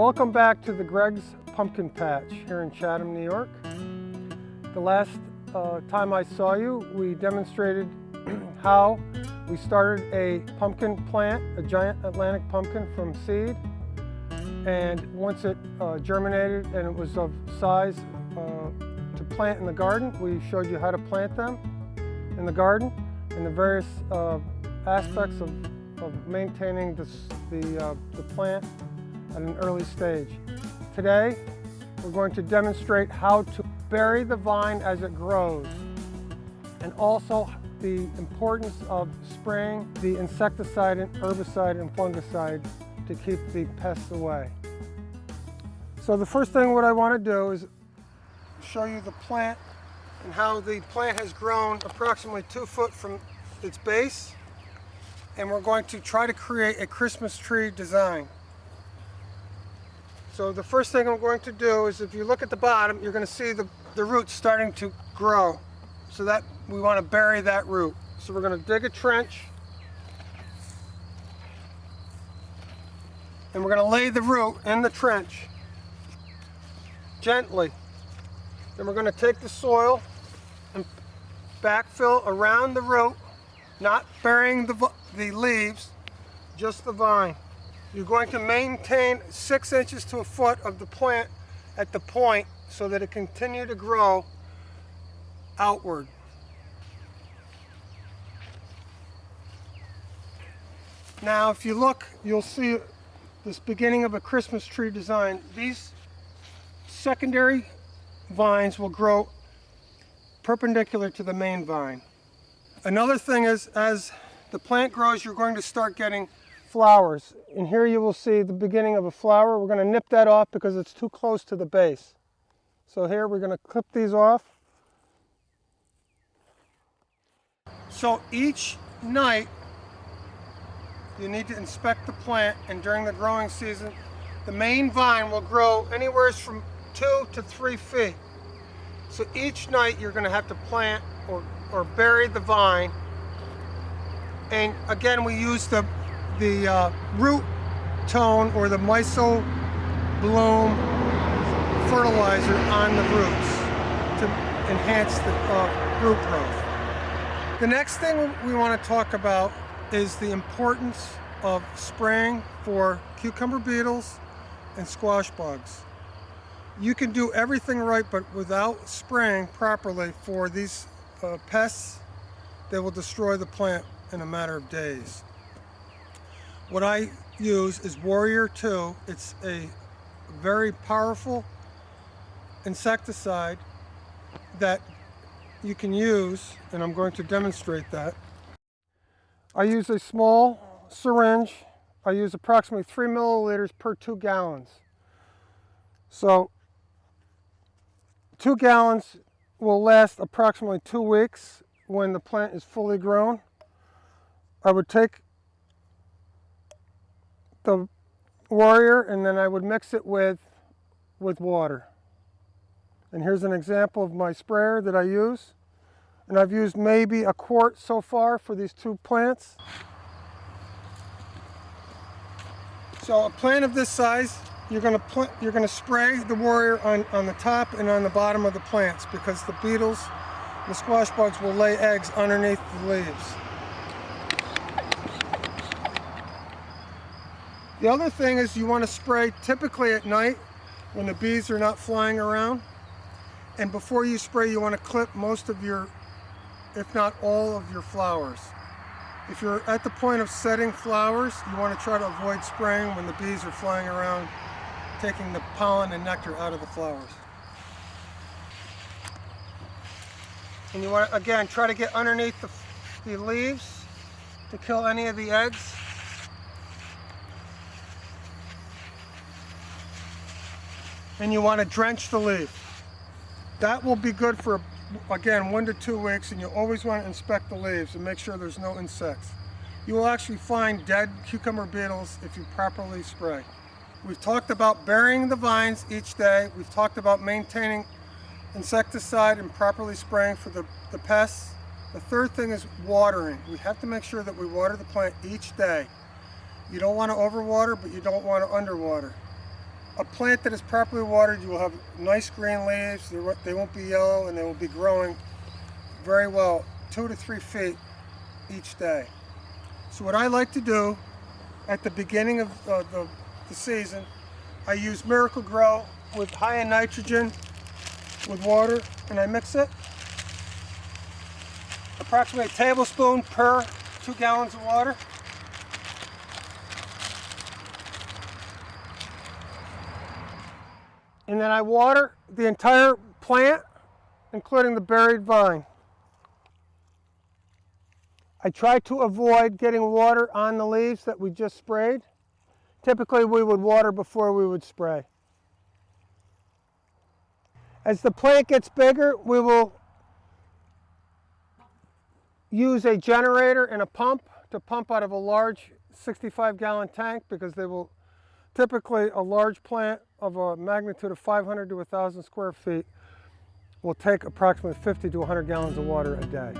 Welcome back to the Greg's Pumpkin Patch here in Chatham, New York. The last time I saw you, we demonstrated how we started a pumpkin plant, a giant Atlantic pumpkin from seed. And once it germinated and it was of size to plant in the garden, we showed you how to plant them in the garden and the various aspects of maintaining the plant at an early stage. Today, we're going to demonstrate how to bury the vine as it grows, and also the importance of spraying the insecticide and herbicide and fungicide to keep the pests away. So the first thing what I want to do is show you the plant and how the plant has grown approximately 2 foot from its base, and we're going to try to create a Christmas tree design. So the first thing I'm going to do is, if you look at the bottom, you're going to see the roots starting to grow. So that we want to bury that root. So we're going to dig a trench, and we're going to lay the root in the trench gently. Then we're going to take the soil and backfill around the root, not burying the leaves, just the vine. You're going to maintain 6 inches to a foot of the plant at the point so that it continue to grow outward. Now, if you look, you'll see this beginning of a Christmas tree design. These secondary vines will grow perpendicular to the main vine. Another thing is, as the plant grows, you're going to start getting flowers. And here you will see the beginning of a flower. We're going to nip that off because it's too close to the base. So here we're going to clip these off. So each night you need to inspect the plant, and during the growing season the main vine will grow anywhere from 2 to 3 feet. So each night you're going to have to plant or bury the vine. And again, we use the root tone or the myso bloom fertilizer on the roots to enhance the root growth. The next thing we want to talk about is the importance of spraying for cucumber beetles and squash bugs. You can do everything right, but without spraying properly for these pests, they will destroy the plant in a matter of days. What I use is Warrior 2. It's a very powerful insecticide that you can use, and I'm going to demonstrate that. I use a small syringe. I use approximately 3 milliliters per 2 gallons. So 2 gallons will last approximately 2 weeks when the plant is fully grown. I would take the Warrior and then I would mix it with water. And here's an example of my sprayer that I use. And I've used maybe a quart so far for these 2 plants. So a plant of this size, you're going to spray the Warrior on the top and on the bottom of the plants, because the beetles, the squash bugs, will lay eggs underneath the leaves. The other thing is, you want to spray typically at night when the bees are not flying around. And before you spray, you want to clip most of your, if not all of your flowers. If you're at the point of setting flowers, you want to try to avoid spraying when the bees are flying around, taking the pollen and nectar out of the flowers. And you want to, again, try to get underneath the leaves to kill any of the eggs. And you want to drench the leaf. That will be good for, again, 1 to 2 weeks, and you always want to inspect the leaves and make sure there's no insects. You will actually find dead cucumber beetles if you properly spray. We've talked about burying the vines each day. We've talked about maintaining insecticide and properly spraying for the pests. The third thing is watering. We have to make sure that we water the plant each day. You don't want to overwater, but you don't want to underwater. a plant that is properly watered, you will have nice green leaves. They won't be yellow, and they will be growing very well, 2 to 3 feet each day. So what I like to do at the beginning of the season, I use Miracle Grow with high in nitrogen with water, and I mix it. Approximately a tablespoon per 2 gallons of water. And then I water the entire plant, including the buried vine. I try to avoid getting water on the leaves that we just sprayed. Typically we would water before we would spray. As the plant gets bigger, we will use a generator and a pump to pump out of a large 65-gallon tank, because they will typically, a large plant of a magnitude of 500 to 1,000 square feet will take approximately 50 to 100 gallons of water a day.